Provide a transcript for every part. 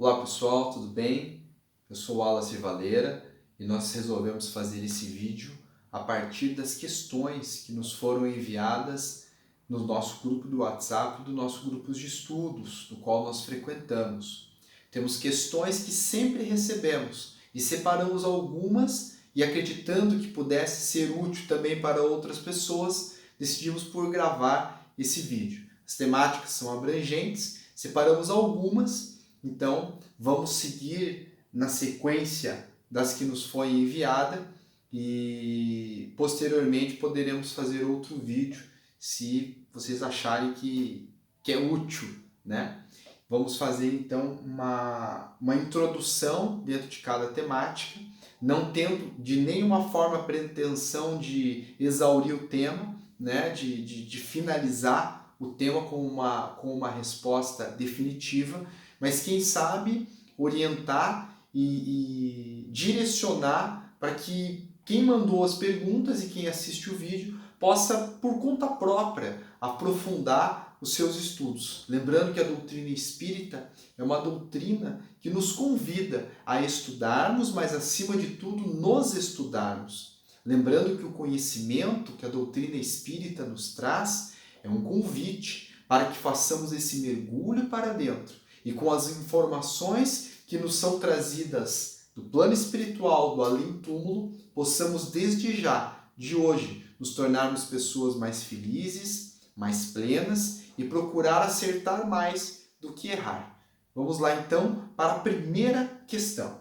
Olá pessoal, tudo bem? Eu sou o Wallace Valeira e nós resolvemos fazer esse vídeo a partir das questões que nos foram enviadas no nosso grupo do WhatsApp, do nosso grupo de estudos, do qual nós frequentamos. Temos questões que sempre recebemos e separamos algumas e, acreditando que pudesse ser útil também para outras pessoas, decidimos por gravar esse vídeo. As temáticas são abrangentes, separamos algumas. Então, vamos seguir na sequência das que nos foi enviada e posteriormente poderemos fazer outro vídeo se vocês acharem que é útil, né? Vamos fazer então uma introdução dentro de cada temática, não tendo de nenhuma forma pretensão de exaurir o tema, né? de finalizar o tema com uma resposta definitiva, mas quem sabe orientar e direcionar para que quem mandou as perguntas e quem assiste o vídeo possa, por conta própria, aprofundar os seus estudos. Lembrando que a doutrina espírita é uma doutrina que nos convida a estudarmos, mas acima de tudo nos estudarmos. Lembrando que o conhecimento que a doutrina espírita nos traz é um convite para que façamos esse mergulho para dentro e com as informações que nos são trazidas do plano espiritual, do além-túmulo, possamos desde já, de hoje, nos tornarmos pessoas mais felizes, mais plenas e procurar acertar mais do que errar. Vamos lá então para a primeira questão.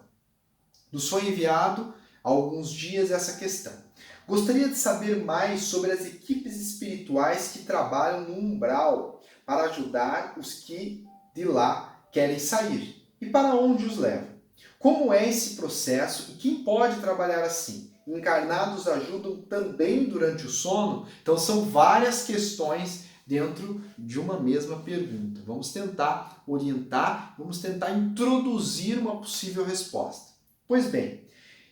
Nos foi enviado há alguns dias essa questão. Gostaria de saber mais sobre as equipes espirituais que trabalham no umbral para ajudar os que de lá querem sair e para onde os levam. Como é esse processo e quem pode trabalhar assim? Encarnados ajudam também durante o sono? Então são várias questões dentro de uma mesma pergunta. Vamos tentar orientar, vamos tentar introduzir uma possível resposta. Pois bem,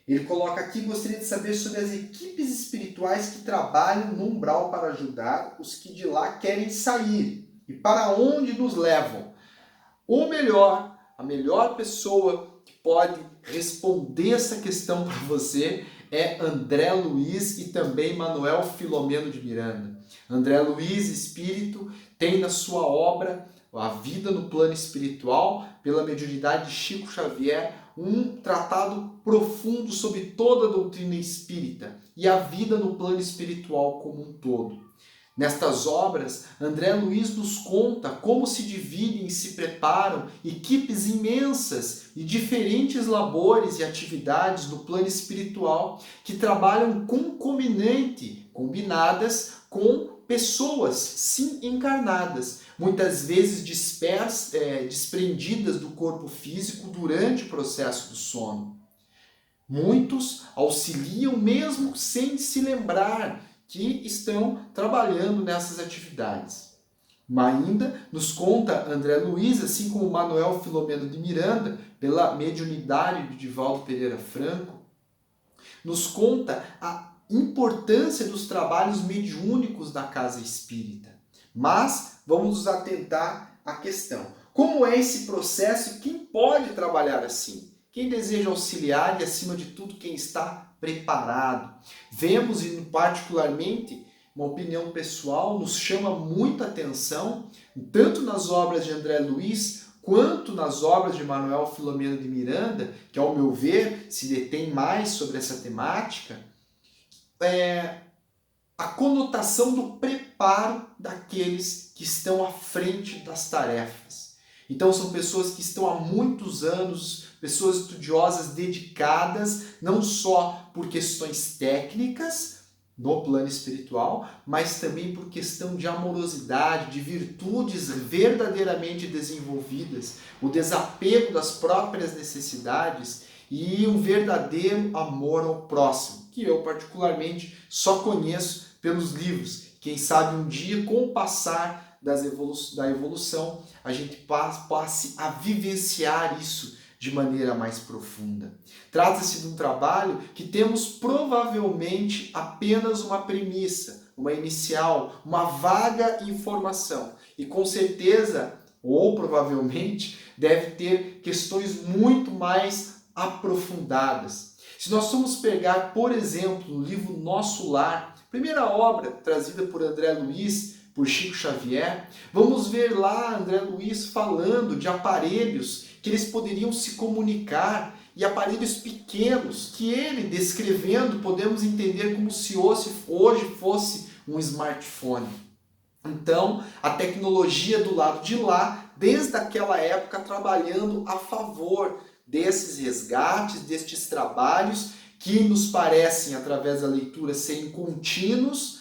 ele coloca aqui, gostaria de saber sobre as equipes espirituais que trabalham no umbral para ajudar os que de lá querem sair e para onde nos levam. Ou melhor, a melhor pessoa que pode responder essa questão para você é André Luiz e também Manuel Filomeno de Miranda. André Luiz, espírito, tem na sua obra A Vida no Plano Espiritual, pela mediunidade de Chico Xavier, um tratado profundo sobre toda a doutrina espírita e a vida no plano espiritual como um todo. Nestas obras, André Luiz nos conta como se dividem e se preparam equipes imensas e diferentes labores e atividades no plano espiritual que trabalham combinadas com pessoas, sim, encarnadas, muitas vezes desprendidas do corpo físico durante o processo do sono. Muitos auxiliam mesmo sem se lembrar que estão trabalhando nessas atividades. Mas ainda nos conta André Luiz, assim como Manuel Filomeno de Miranda, pela mediunidade de Divaldo Pereira Franco, nos conta a importância dos trabalhos mediúnicos da casa espírita. Mas vamos nos atentar à questão. Como é esse processo e quem pode trabalhar assim? Quem deseja auxiliar e, acima de tudo, quem está preparado. Vemos, e particularmente, uma opinião pessoal, nos chama muita atenção, tanto nas obras de André Luiz, quanto nas obras de Manuel Filomeno de Miranda, que, ao meu ver, se detém mais sobre essa temática, a conotação do preparo daqueles que estão à frente das tarefas. Então são pessoas que estão há muitos anos, pessoas estudiosas dedicadas, não só por questões técnicas no plano espiritual, mas também por questão de amorosidade, de virtudes verdadeiramente desenvolvidas, o desapego das próprias necessidades e um verdadeiro amor ao próximo, que eu particularmente só conheço pelos livros. Quem sabe um dia, com o passar da evolução, a gente passe a vivenciar isso de maneira mais profunda. Trata-se de um trabalho que temos provavelmente apenas uma premissa, uma inicial, uma vaga informação. E com certeza ou provavelmente deve ter questões muito mais aprofundadas. Se nós formos pegar, por exemplo, no livro Nosso Lar, primeira obra trazida por André Luiz, por Chico Xavier, vamos ver lá André Luiz falando de aparelhos que eles poderiam se comunicar, e aparelhos pequenos que ele descrevendo podemos entender como se hoje fosse um smartphone. Então, a tecnologia do lado de lá, desde aquela época, trabalhando a favor desses resgates, destes trabalhos que nos parecem, através da leitura, serem contínuos,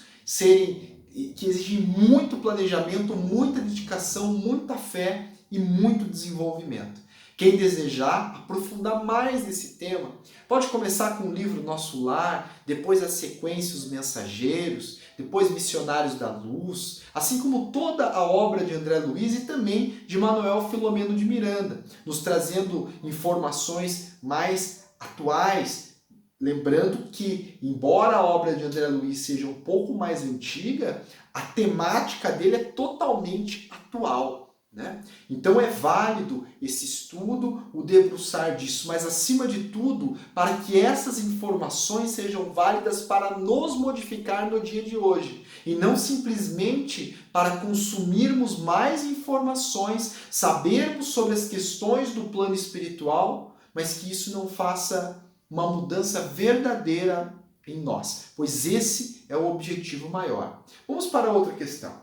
que exigem muito planejamento, muita dedicação, muita fé e muito desenvolvimento. Quem desejar aprofundar mais nesse tema, pode começar com o livro Nosso Lar, depois a sequência Os Mensageiros, depois Missionários da Luz, assim como toda a obra de André Luiz e também de Manuel Filomeno de Miranda, nos trazendo informações mais atuais. Lembrando que, embora a obra de André Luiz seja um pouco mais antiga, a temática dele é totalmente atual. Né? Então é válido esse estudo, o debruçar disso, mas acima de tudo, para que essas informações sejam válidas para nos modificar no dia de hoje, e não simplesmente para consumirmos mais informações, sabermos sobre as questões do plano espiritual, mas que isso não faça uma mudança verdadeira em nós, pois esse é o objetivo maior. Vamos para outra questão.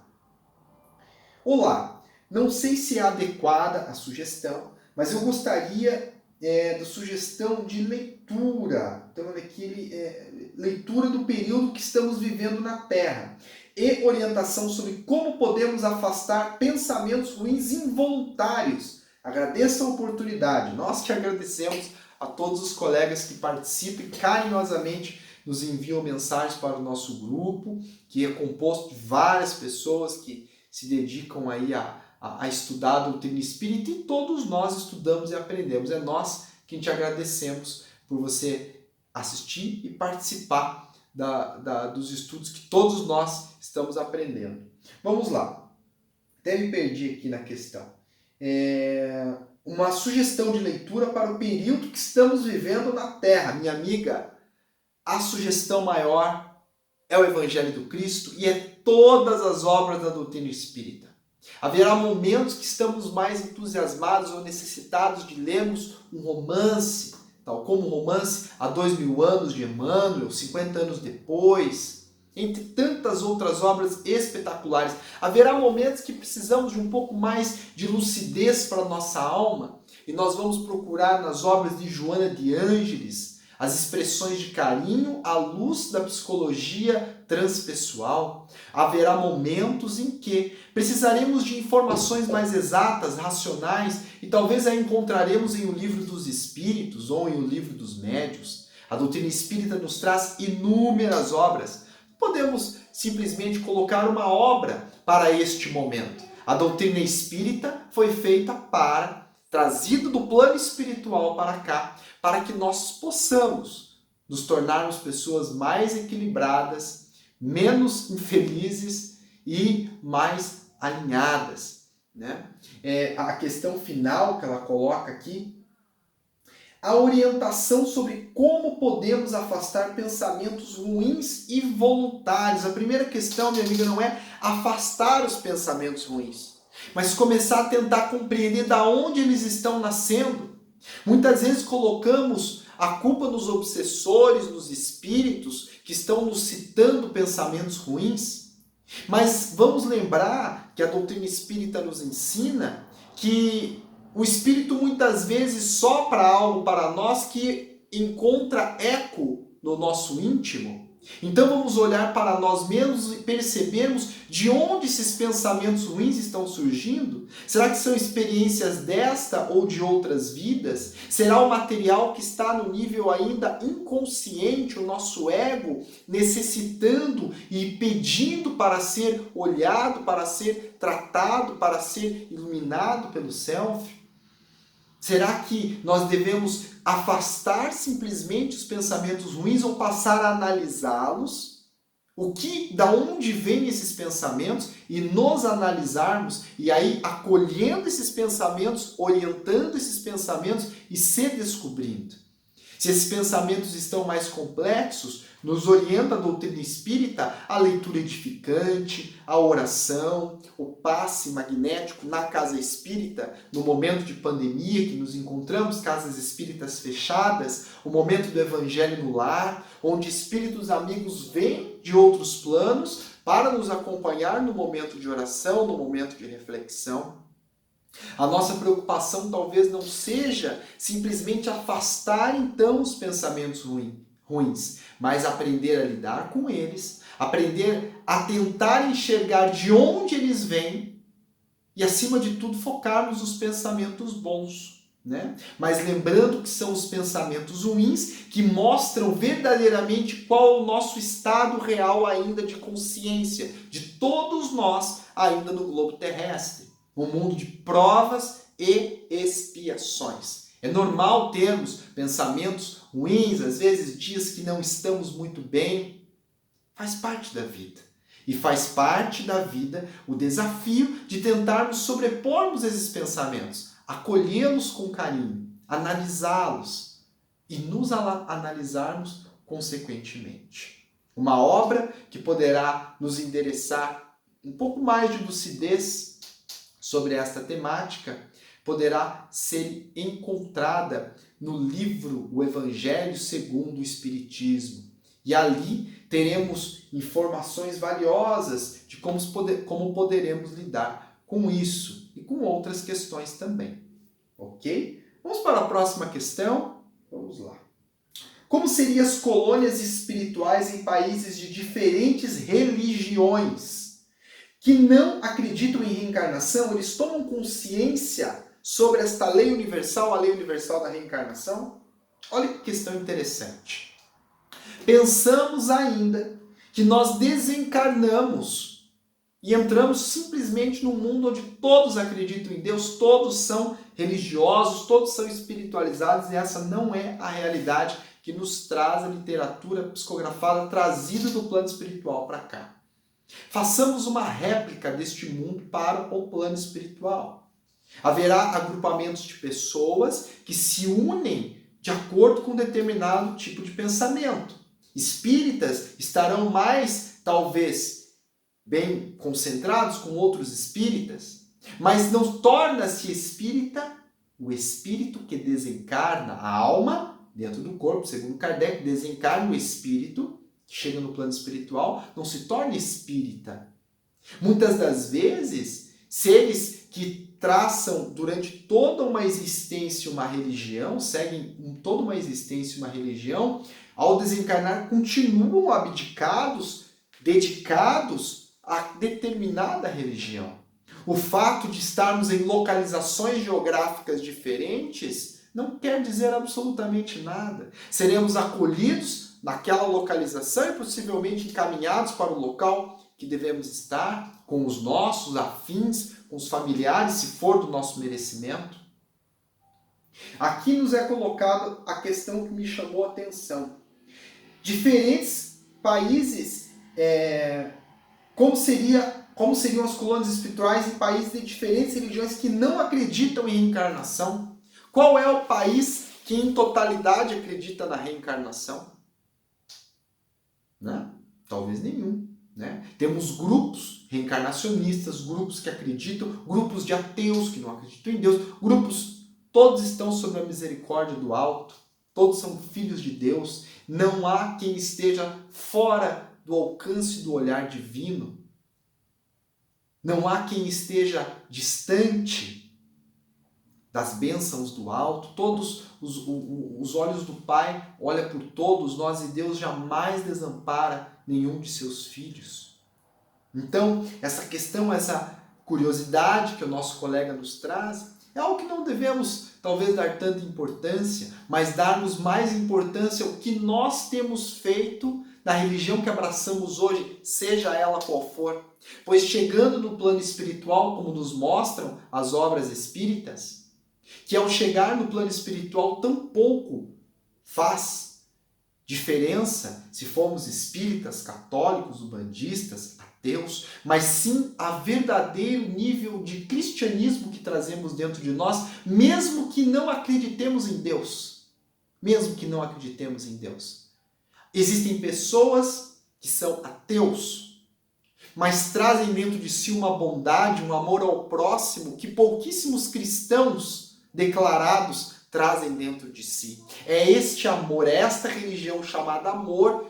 Olá! Não sei se é adequada a sugestão, mas eu gostaria da sugestão de leitura. Então, olha aqui, leitura do período que estamos vivendo na Terra e orientação sobre como podemos afastar pensamentos ruins involuntários. Agradeço a oportunidade. Nós que agradecemos a todos os colegas que participam e carinhosamente nos enviam mensagens para o nosso grupo, que é composto de várias pessoas que se dedicam aí a estudar a doutrina espírita, e todos nós estudamos e aprendemos. É nós que te agradecemos por você assistir e participar dos estudos que todos nós estamos aprendendo. Vamos lá. Até me perdi aqui na questão. Uma sugestão de leitura para o período que estamos vivendo na Terra. Minha amiga, a sugestão maior é o Evangelho do Cristo e é todas as obras da doutrina espírita. Haverá momentos que estamos mais entusiasmados ou necessitados de lermos um romance, tal como o romance Há 2000 anos de Emmanuel, 50 anos depois, entre tantas outras obras espetaculares. Haverá momentos que precisamos de um pouco mais de lucidez para a nossa alma, e nós vamos procurar nas obras de Joana de Ângeles as expressões de carinho à luz da psicologia transpessoal. Haverá momentos em que precisaremos de informações mais exatas, racionais, e talvez a encontraremos em O Livro dos Espíritos ou em O Livro dos Médiuns. A doutrina espírita nos traz inúmeras obras. Podemos simplesmente colocar uma obra para este momento. A doutrina espírita foi feita trazida do plano espiritual para cá, para que nós possamos nos tornarmos pessoas mais equilibradas, menos infelizes e mais alinhadas. Né? A questão final que ela coloca aqui, a orientação sobre como podemos afastar pensamentos ruins e voluntários. A primeira questão, minha amiga, não é afastar os pensamentos ruins, mas começar a tentar compreender de onde eles estão nascendo. Muitas vezes colocamos a culpa nos obsessores, nos espíritos que estão nos citando pensamentos ruins, mas vamos lembrar que a doutrina espírita nos ensina que o espírito muitas vezes sopra algo para nós que encontra eco no nosso íntimo. Então vamos olhar para nós mesmos e percebermos de onde esses pensamentos ruins estão surgindo. Será que são experiências desta ou de outras vidas? Será o material que está no nível ainda inconsciente, o nosso ego, necessitando e pedindo para ser olhado, para ser tratado, para ser iluminado pelo Self? Será que nós devemos afastar simplesmente os pensamentos ruins ou passar a analisá-los, Da onde vêm esses pensamentos e nos analisarmos e aí acolhendo esses pensamentos, orientando esses pensamentos e se descobrindo. Se esses pensamentos estão mais complexos, nos orienta a doutrina espírita, a leitura edificante, a oração, o passe magnético na casa espírita, no momento de pandemia que nos encontramos, casas espíritas fechadas, o momento do evangelho no lar, onde espíritos amigos vêm de outros planos para nos acompanhar no momento de oração, no momento de reflexão. A nossa preocupação talvez não seja simplesmente afastar então os pensamentos ruins, mas aprender a lidar com eles, aprender a tentar enxergar de onde eles vêm e, acima de tudo, focarmos nos pensamentos bons, né? Mas lembrando que são os pensamentos ruins que mostram verdadeiramente qual é o nosso estado real ainda de consciência, de todos nós ainda no globo terrestre. Um mundo de provas e expiações. É normal termos pensamentos ruins, às vezes dias que não estamos muito bem. Faz parte da vida. E faz parte da vida o desafio de tentarmos sobrepormos esses pensamentos, acolhê-los com carinho, analisá-los e nos analisarmos consequentemente. Uma obra que poderá nos endereçar um pouco mais de lucidez sobre esta temática poderá ser encontrada no livro O Evangelho segundo o Espiritismo. E ali teremos informações valiosas de como poderemos lidar com isso e com outras questões também. Ok? Vamos para a próxima questão? Vamos lá. Como seriam as colônias espirituais em países de diferentes religiões? Que não acreditam em reencarnação, eles tomam consciência sobre esta lei universal, a lei universal da reencarnação? Olha que questão interessante. Pensamos ainda que nós desencarnamos e entramos simplesmente num mundo onde todos acreditam em Deus, todos são religiosos, todos são espiritualizados, e essa não é a realidade que nos traz a literatura psicografada trazida do plano espiritual para cá. Façamos uma réplica deste mundo para o plano espiritual. Haverá agrupamentos de pessoas que se unem de acordo com determinado tipo de pensamento. Espíritas estarão mais, talvez, bem concentrados com outros espíritas, mas não torna-se espírita o espírito que desencarna a alma dentro do corpo. Segundo Kardec, desencarna o espírito que chega no plano espiritual, não se torna espírita. Muitas das vezes, seres que traçam durante toda uma existência uma religião, seguem toda uma existência uma religião, ao desencarnar continuam abdicados, dedicados a determinada religião. O fato de estarmos em localizações geográficas diferentes não quer dizer absolutamente nada. Seremos acolhidos naquela localização e possivelmente encaminhados para o local que devemos estar, com os nossos afins, com os familiares, se for do nosso merecimento. Aqui nos é colocada a questão que me chamou a atenção. Diferentes países, como seriam as colônias espirituais em países de diferentes religiões que não acreditam em reencarnação? Qual é o país que em totalidade acredita na reencarnação? Né? Talvez nenhum. Né? Temos grupos reencarnacionistas, grupos que acreditam, grupos de ateus que não acreditam em Deus, grupos, todos estão sob a misericórdia do alto, todos são filhos de Deus, não há quem esteja fora do alcance do olhar divino, não há quem esteja distante das bênçãos do alto, todos os olhos do Pai olham por todos nós e Deus jamais desampara nenhum de seus filhos. Então, essa questão, essa curiosidade que o nosso colega nos traz, é algo que não devemos talvez dar tanta importância, mas darmos mais importância ao que nós temos feito na religião que abraçamos hoje, seja ela qual for. Pois chegando no plano espiritual, como nos mostram as obras espíritas, que ao chegar no plano espiritual tão pouco faz diferença se formos espíritas, católicos, umbandistas, ateus, mas sim a verdadeiro nível de cristianismo que trazemos dentro de nós, mesmo que não acreditemos em Deus. Mesmo que não acreditemos em Deus. Existem pessoas que são ateus, mas trazem dentro de si uma bondade, um amor ao próximo que pouquíssimos cristãos declarados trazem dentro de si. É este amor, é esta religião chamada amor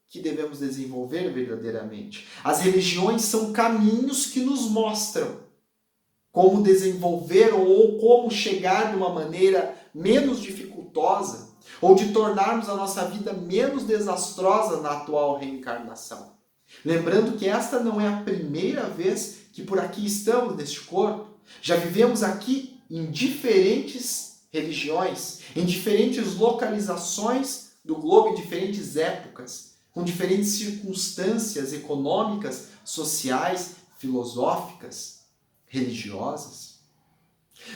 que devemos desenvolver verdadeiramente. As religiões são caminhos que nos mostram como desenvolver ou como chegar de uma maneira menos dificultosa ou de tornarmos a nossa vida menos desastrosa na atual reencarnação. Lembrando que esta não é a primeira vez que por aqui estamos neste corpo. Já vivemos aqui em diferentes religiões, em diferentes localizações do globo, em diferentes épocas, com diferentes circunstâncias econômicas, sociais, filosóficas, religiosas.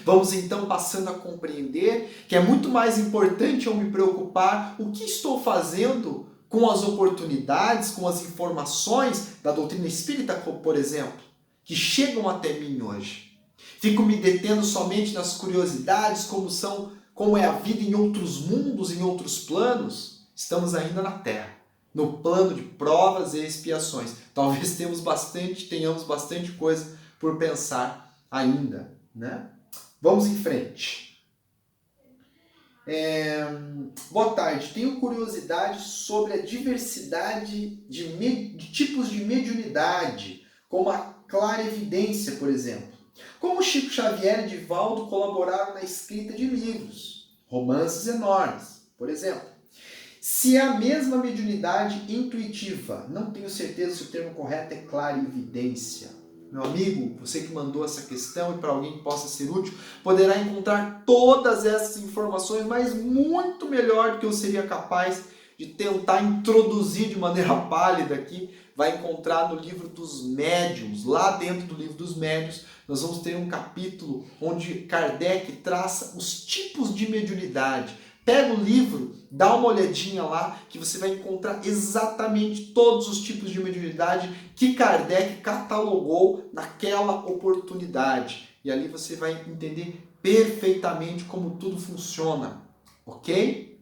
Vamos então passando a compreender que é muito mais importante eu me preocupar o que estou fazendo com as oportunidades, com as informações da doutrina espírita, por exemplo, que chegam até mim hoje. Fico me detendo somente nas curiosidades, como é a vida em outros mundos, em outros planos. Estamos ainda na Terra, no plano de provas e expiações. Talvez tenhamos bastante coisa por pensar ainda, né? Vamos em frente. Boa tarde. Tenho curiosidade sobre a diversidade de tipos de mediunidade, como a clarevidência, por exemplo. Como Chico Xavier e Divaldo colaboraram na escrita de livros, romances enormes, por exemplo. Se é a mesma mediunidade intuitiva, não tenho certeza se o termo correto é clarividência. Meu amigo, você que mandou essa questão e para alguém que possa ser útil, poderá encontrar todas essas informações, mas muito melhor do que eu seria capaz de tentar introduzir de maneira pálida aqui. Vai encontrar no livro dos médiuns. Lá dentro do livro dos médiuns, nós vamos ter um capítulo onde Kardec traça os tipos de mediunidade. Pega o livro, dá uma olhadinha lá, que você vai encontrar exatamente todos os tipos de mediunidade que Kardec catalogou naquela oportunidade. E ali você vai entender perfeitamente como tudo funciona. Ok?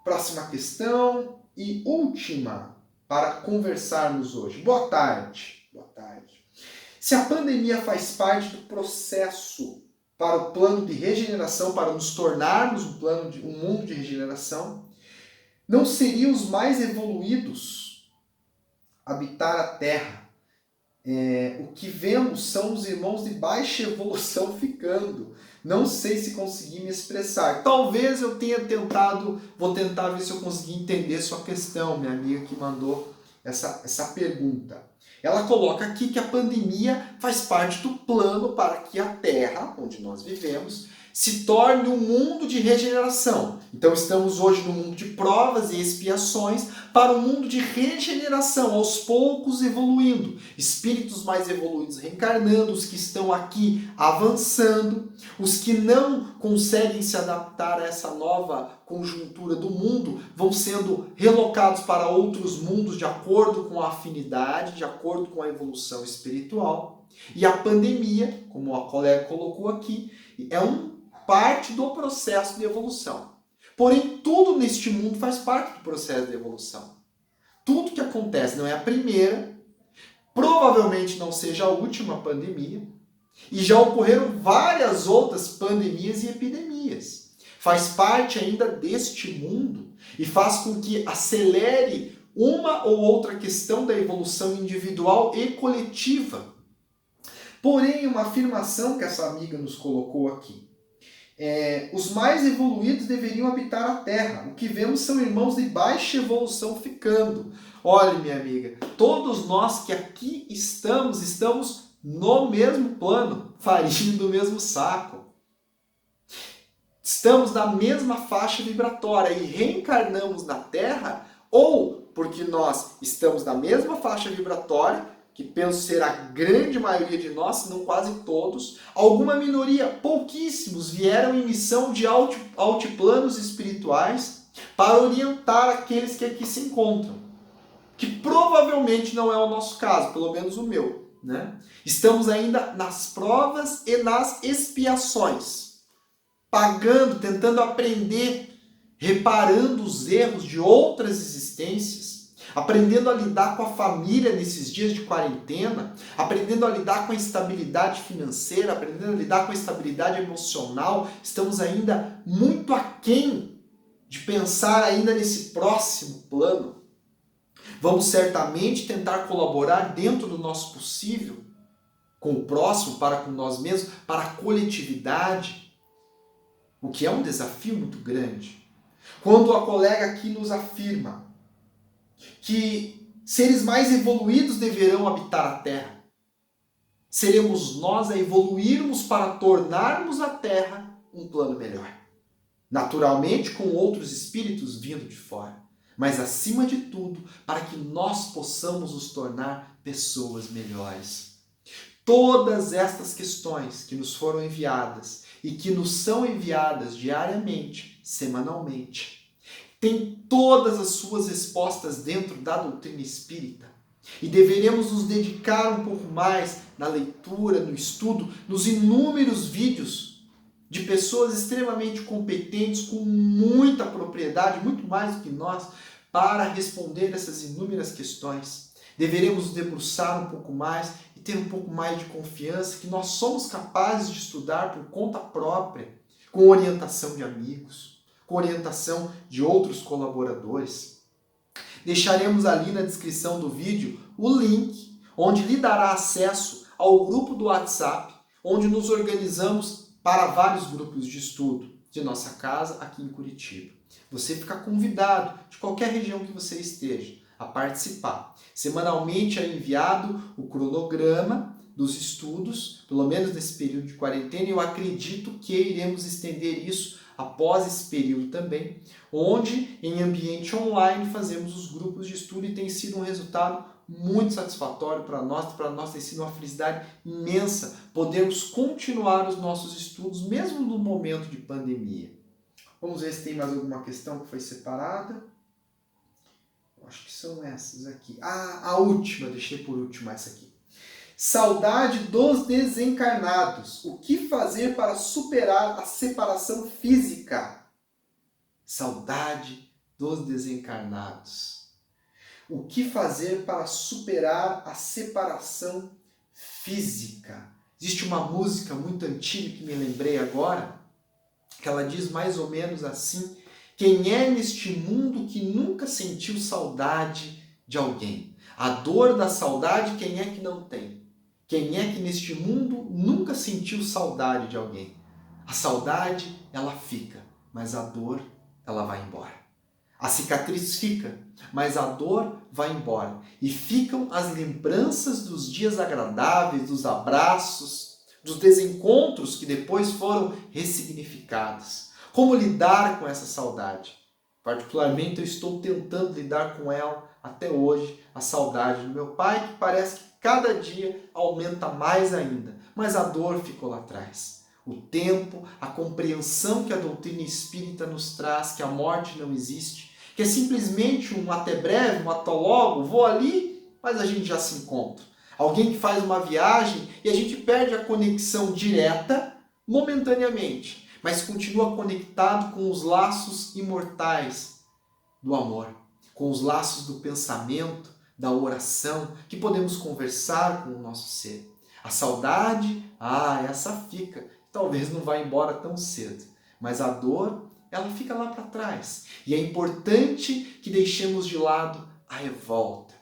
Próxima questão e última para conversarmos hoje. Boa tarde. Boa tarde. Se a pandemia faz parte do processo para o plano de regeneração, para nos tornarmos um mundo de regeneração, não seriam os mais evoluídos habitar a Terra? O que vemos são os irmãos de baixa evolução ficando. Não sei se consegui me expressar. Talvez eu tenha vou tentar ver se eu consegui entender sua questão, minha amiga que mandou essa pergunta. Ela coloca aqui que a pandemia faz parte do plano para que a Terra, onde nós vivemos, se torne um mundo de regeneração. Então estamos hoje no mundo de provas e expiações para um mundo de regeneração, aos poucos evoluindo. Espíritos mais evoluídos reencarnando, os que estão aqui avançando, os que não conseguem se adaptar a essa nova conjuntura do mundo vão sendo relocados para outros mundos de acordo com a afinidade, de acordo com a evolução espiritual. E a pandemia, como a colega colocou aqui, é parte do processo de evolução. Porém, tudo neste mundo faz parte do processo de evolução. Tudo que acontece não é a primeira, provavelmente não seja a última pandemia, e já ocorreram várias outras pandemias e epidemias. Faz parte ainda deste mundo e faz com que acelere uma ou outra questão da evolução individual e coletiva. Porém, uma afirmação que essa amiga nos colocou aqui. Os mais evoluídos deveriam habitar a Terra. O que vemos são irmãos de baixa evolução ficando. Olha, minha amiga, todos nós que aqui estamos no mesmo plano, farinha do mesmo saco. Estamos na mesma faixa vibratória e reencarnamos na Terra, ou porque nós estamos na mesma faixa vibratória, que penso ser a grande maioria de nós, se não quase todos, alguma minoria, pouquíssimos, vieram em missão de altiplanos espirituais para orientar aqueles que aqui se encontram, que provavelmente não é o nosso caso, pelo menos o meu, né? Estamos ainda nas provas e nas expiações, pagando, tentando aprender, reparando os erros de outras existências, aprendendo a lidar com a família nesses dias de quarentena, aprendendo a lidar com a instabilidade financeira, aprendendo a lidar com a estabilidade emocional. Estamos ainda muito aquém de pensar ainda nesse próximo plano. Vamos certamente tentar colaborar dentro do nosso possível com o próximo, para com nós mesmos, para a coletividade, o que é um desafio muito grande. Quando a colega aqui nos afirma que seres mais evoluídos deverão habitar a Terra, seremos nós a evoluirmos para tornarmos a Terra um plano melhor. Naturalmente, com outros espíritos vindo de fora, mas acima de tudo, para que nós possamos nos tornar pessoas melhores. Todas estas questões que nos foram enviadas e que nos são enviadas diariamente, semanalmente, têm todas as suas respostas dentro da doutrina espírita. E deveremos nos dedicar um pouco mais na leitura, no estudo, nos inúmeros vídeos de pessoas extremamente competentes, com muita propriedade, muito mais do que nós, para responder essas inúmeras questões. Deveremos nos debruçar um pouco mais e ter um pouco mais de confiança que nós somos capazes de estudar por conta própria, com orientação de amigos, com orientação de outros colaboradores. Deixaremos ali na descrição do vídeo o link onde lhe dará acesso ao grupo do WhatsApp, onde nos organizamos para vários grupos de estudo de nossa casa aqui em Curitiba. Você fica convidado, de qualquer região que você esteja, a participar. Semanalmente é enviado o cronograma dos estudos, pelo menos nesse período de quarentena, e eu acredito que iremos estender isso após esse período também, onde em ambiente online fazemos os grupos de estudo e tem sido um resultado muito satisfatório para nós tem sido uma felicidade imensa podermos continuar os nossos estudos mesmo no momento de pandemia. Vamos ver se tem mais alguma questão que foi separada. Eu acho que são essas aqui. A última, deixei por último essa aqui. Saudade dos desencarnados. O que fazer para superar a separação física? Saudade dos desencarnados. O que fazer para superar a separação física? Existe uma música muito antiga que me lembrei agora, que ela diz mais ou menos assim: quem é neste mundo que nunca sentiu saudade de alguém? A dor da saudade, quem é que não tem? Quem é que neste mundo nunca sentiu saudade de alguém? A saudade, ela fica, mas a dor, ela vai embora. A cicatriz fica, mas a dor vai embora. E ficam as lembranças dos dias agradáveis, dos abraços, dos desencontros que depois foram ressignificados. Como lidar com essa saudade? Particularmente, eu estou tentando lidar com ela até hoje, a saudade do meu pai, que parece que cada dia aumenta mais ainda, mas a dor ficou lá atrás. O tempo, a compreensão que a doutrina espírita nos traz, que a morte não existe, que é simplesmente um até breve, um até logo, vou ali, mas a gente já se encontra. Alguém que faz uma viagem e a gente perde a conexão direta momentaneamente, mas continua conectado com os laços imortais do amor, com os laços do pensamento, da oração, que podemos conversar com o nosso ser. A saudade, essa fica. Talvez não vá embora tão cedo, mas a dor, ela fica lá para trás. E é importante que deixemos de lado a revolta.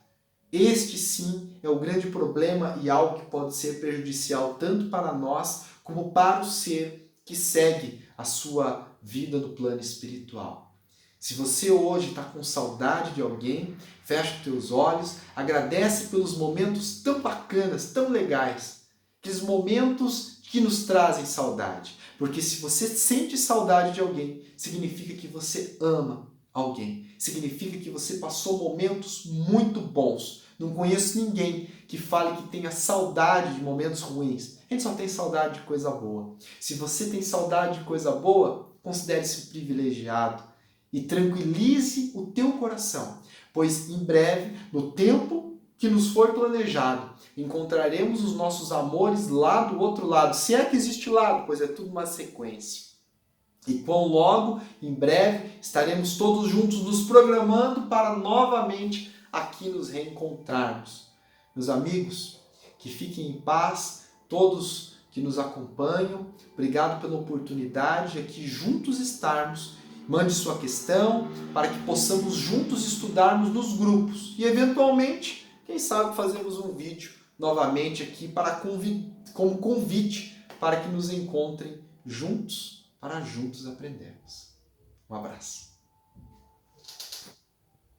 Este sim é o grande problema e algo que pode ser prejudicial tanto para nós como para o ser que segue a sua vida no plano espiritual. Se você hoje está com saudade de alguém, fecha os teus olhos, agradece pelos momentos tão bacanas, tão legais, aqueles momentos que nos trazem saudade. Porque se você sente saudade de alguém, significa que você ama alguém. Significa que você passou momentos muito bons. Não conheço ninguém que fale que tenha saudade de momentos ruins. A gente só tem saudade de coisa boa. Se você tem saudade de coisa boa, considere-se um privilegiado. e tranquilize o teu coração, pois em breve, no tempo que nos for planejado, encontraremos os nossos amores lá do outro lado, se é que existe lado, pois é tudo uma sequência. E quão logo, em breve, estaremos todos juntos nos programando para novamente aqui nos reencontrarmos. Meus amigos, que fiquem em paz, todos que nos acompanham, obrigado pela oportunidade de aqui juntos estarmos. Mande sua questão para que possamos juntos estudarmos nos grupos e, eventualmente, quem sabe fazemos um vídeo novamente aqui como convite para que nos encontrem juntos, para juntos aprendermos. Um abraço.